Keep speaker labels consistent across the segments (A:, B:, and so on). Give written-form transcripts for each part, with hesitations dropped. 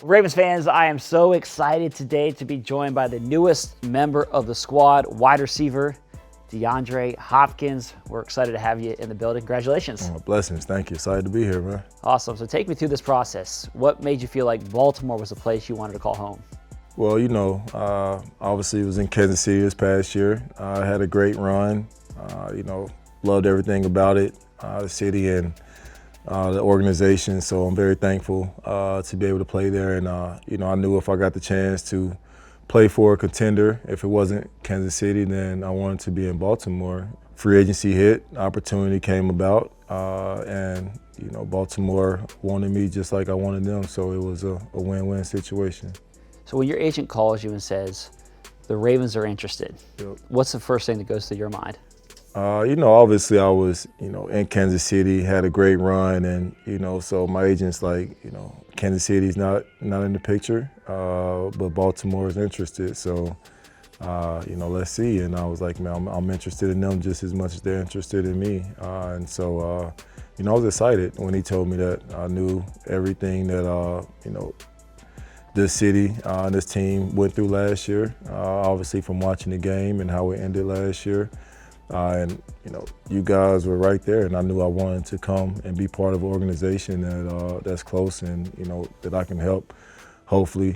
A: Ravens fans, I am so excited today to be joined by the newest member of the squad, wide receiver DeAndre Hopkins. We're excited to have you in the building. Congratulations.
B: Oh, blessings. Thank you. Excited to be here, man.
A: Awesome. So take me through this process. What made you feel like Baltimore was a place you wanted to call home?
B: Well, obviously it was in Kansas City this past year. I had a great run. Loved everything about it, the city and the organization. So I'm very thankful to be able to play there. And, I knew if I got the chance to play for a contender, if it wasn't Kansas City, then I wanted to be in Baltimore. Free agency hit, opportunity came about, and Baltimore wanted me just like I wanted them. So it was a win-win situation.
A: So when your agent calls you and says, the Ravens are interested,
B: Yep.
A: What's the first thing that goes through your mind?
B: Obviously I was, in Kansas City, had a great run, and, so my agent's like, Kansas City's not in the picture, but Baltimore is interested. So, let's see. And I was like, man, I'm interested in them just as much as they're interested in me. I was excited when he told me that. I knew everything that, this city and this team went through last year, obviously from watching the game and how it ended last year. You guys were right there, and I knew I wanted to come and be part of an organization that's close and, that I can help, hopefully,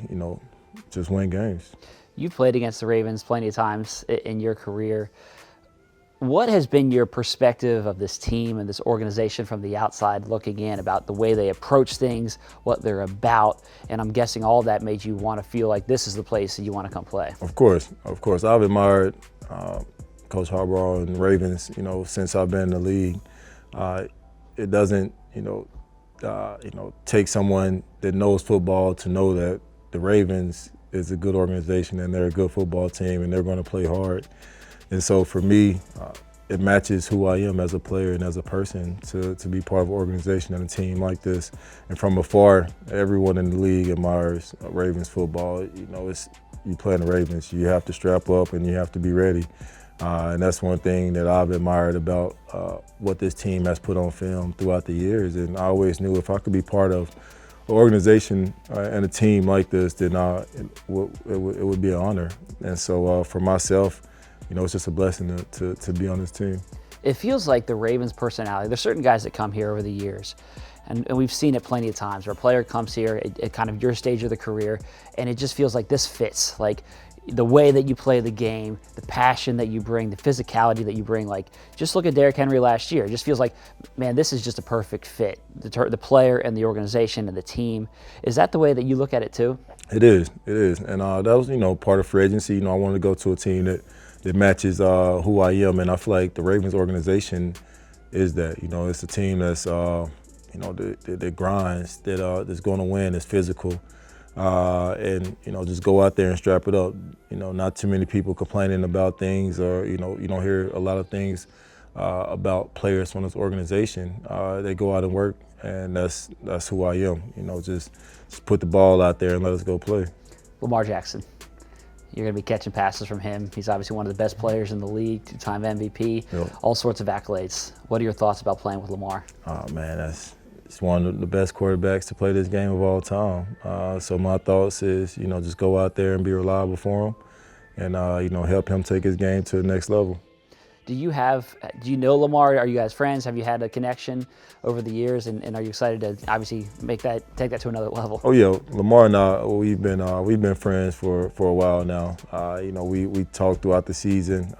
B: just win games.
A: You've played against the Ravens plenty of times in your career. What has been your perspective of this team and this organization from the outside looking in about the way they approach things, what they're about? And I'm guessing all that made you want to feel like this is the place that you want to come play.
B: Of course. I've admired Coach Harbaugh and Ravens, since I've been in the league. It doesn't, take someone that knows football to know that the Ravens is a good organization and they're a good football team and they're going to play hard. And so for me, it matches who I am as a player and as a person to be part of an organization and a team like this. And from afar, everyone in the league admires Ravens football. You play in the Ravens, you have to strap up and you have to be ready. And that's one thing that I've admired about what this team has put on film throughout the years. And I always knew if I could be part of an organization and a team like this, then it would be an honor. And so for myself, it's just a blessing to be on this team.
A: It feels like the Ravens' personality. There's certain guys that come here over the years, and we've seen it plenty of times where a player comes here at kind of your stage of the career, and it just feels like this fits. Like the way that you play the game, the passion that you bring, the physicality that you bring. Like just look at Derrick Henry last year. It just feels like, man, this is just a perfect fit. The player and the organization and the team. Is that the way that you look at it too? It
B: is. And that was, part of free agency. I wanted to go to a team that matches who I am, and I feel like the Ravens organization is that. It's a team that's that grinds, that's going to win, that's physical, and just go out there and strap it up. Not too many people complaining about things, or you don't hear a lot of things about players from this organization. They go out and work, and that's who I am. Just put the ball out there and let us go play.
A: Lamar Jackson. You're going to be catching passes from him. He's obviously one of the best players in the league, two-time MVP,
B: Yep.
A: All sorts of accolades. What are your thoughts about playing with Lamar?
B: Oh, man, it's one of the best quarterbacks to play this game of all time. So my thoughts is, just go out there and be reliable for him and, help him take his game to the next level.
A: Do you know Lamar? Are you guys friends? Have you had a connection over the years? And are you excited to obviously take that to another level?
B: Oh yeah, Lamar and I, we've been friends for a while now. We talk throughout the season.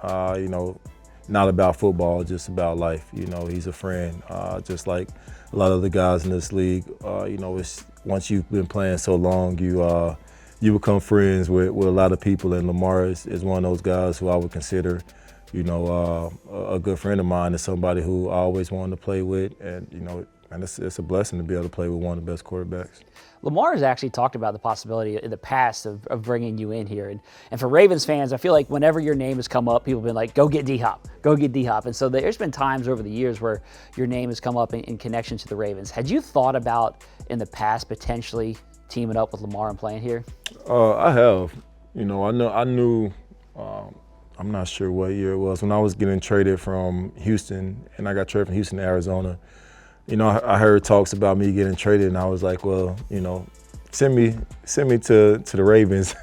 B: Not about football, just about life. He's a friend, just like a lot of the guys in this league. It's once you've been playing so long, you become friends with a lot of people, and Lamar is one of those guys who I would consider a good friend of mine, and somebody who I always wanted to play with, and it's a blessing to be able to play with one of the best quarterbacks.
A: Lamar has actually talked about the possibility in the past of bringing you in here. And for Ravens fans, I feel like whenever your name has come up, people have been like, go get D-Hop, go get D-Hop. And so there's been times over the years where your name has come up in connection to the Ravens. Had you thought about in the past potentially teaming up with Lamar and playing here?
B: I have. I knew, I'm not sure what year it was, when I was getting traded from Houston, and I got traded from Houston to Arizona. I heard talks about me getting traded, and I was like, well, send me to the Ravens,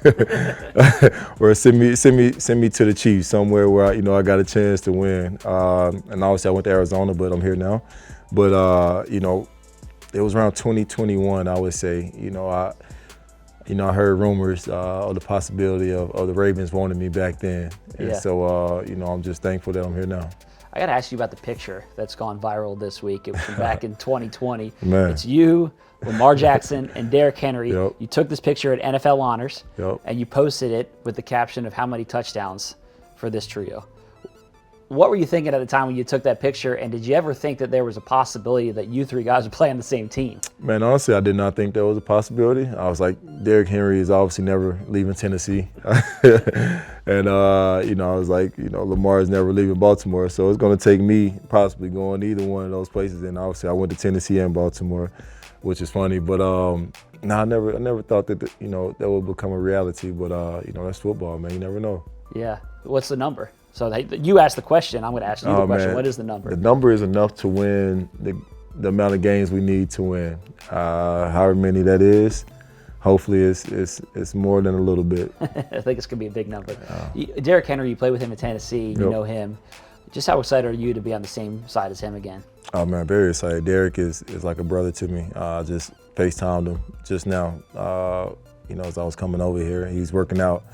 B: or send me to the Chiefs, somewhere where I got a chance to win. And obviously I went to Arizona, but I'm here now. But it was around 2021, I would say. I heard rumors of the possibility of the Ravens wanting me back then, and so I'm just thankful that I'm here now.
A: I got to ask you about the picture that's gone viral this week. It was from back in 2020.
B: Man.
A: It's you, Lamar Jackson, and Derrick Henry.
B: Yep.
A: You took this picture at NFL Honors,
B: Yep.
A: and you posted it with the caption of how many touchdowns for this trio. What were you thinking at the time when you took that picture, and did you ever think that there was a possibility that you three guys would play on the same team?
B: Man, honestly, I did not think there was a possibility. I was like, Derrick Henry is obviously never leaving Tennessee. And, I was like, Lamar is never leaving Baltimore. So it's going to take me possibly going to either one of those places. And obviously I went to Tennessee and Baltimore, which is funny. But I never thought that, that would become a reality. But, that's football, man. You never know.
A: Yeah. What's the number? So you asked the question. I'm going to ask you the question.
B: Man.
A: What is the number?
B: The number is enough to win the amount of games we need to win. However many that is, hopefully it's more than a little bit.
A: I think it's going to be a big number. Derrick Henry, you played with him in Tennessee. You know him. Just how excited are you to be on the same side as him again?
B: Oh, man, very excited. Derrick is like a brother to me. I just FaceTimed him just now, as I was coming over here. He's working out.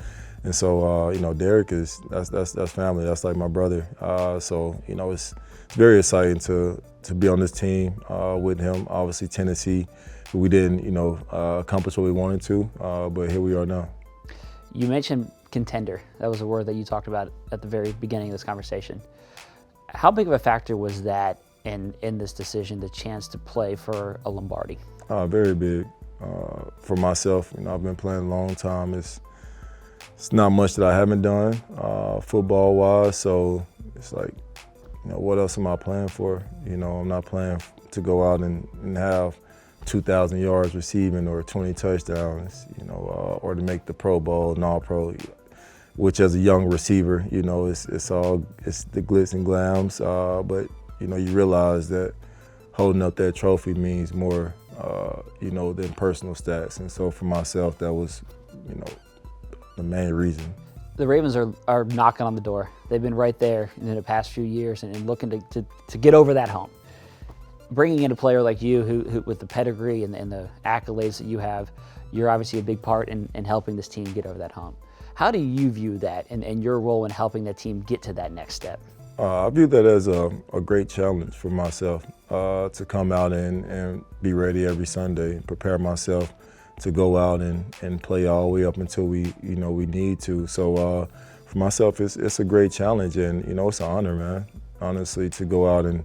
B: And so, Derrick that's family. That's like my brother. It's very exciting to be on this team with him. Obviously, Tennessee, we didn't, accomplish what we wanted to, but here we are now.
A: You mentioned contender. That was a word that you talked about at the very beginning of this conversation. How big of a factor was that in this decision, the chance to play for a Lombardi?
B: Very big. For myself, I've been playing a long time. It's not much that I haven't done football-wise, so it's like, what else am I playing for? I'm not playing to go out and have 2,000 yards receiving or 20 touchdowns, or to make the Pro Bowl, and All-Pro, which as a young receiver, it's the glitz and glams, but you realize that holding up that trophy means more, than personal stats, and so for myself, that was, the main reason.
A: The Ravens are knocking on the door. They've been right there in the past few years and looking to get over that hump. Bringing in a player like you, who with the pedigree and the accolades that you have, you're obviously a big part in helping this team get over that hump. How do you view that and your role in helping that team get to that next step?
B: I view that as a great challenge for myself, to come out and be ready every Sunday, prepare myself to go out and play all the way up until we need to. So for myself, it's a great challenge, and it's an honor, man. Honestly, to go out and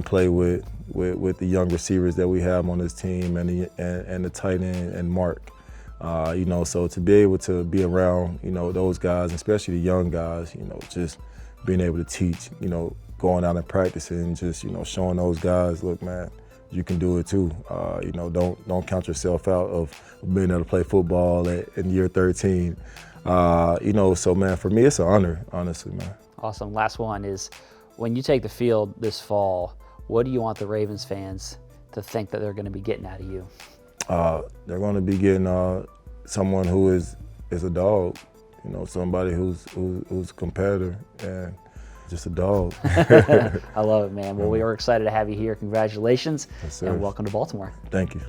B: play with the young receivers that we have on this team, and the tight end and Mark. So to be able to be around those guys, especially the young guys, just being able to teach, going out and practicing, just showing those guys, look, man, you can do it too. Don't count yourself out of being able to play football in year 13. So man, for me, it's an honor, honestly, man.
A: Awesome. Last one is, when you take the field this fall, what do you want the Ravens fans to think that they're going to be getting out of you?
B: They're going to be getting someone who is a dog, somebody who's a competitor and just a dog.
A: I love it, man. Well, we are excited to have you here. Congratulations,
B: yes, sir.
A: And welcome to Baltimore.
B: Thank you.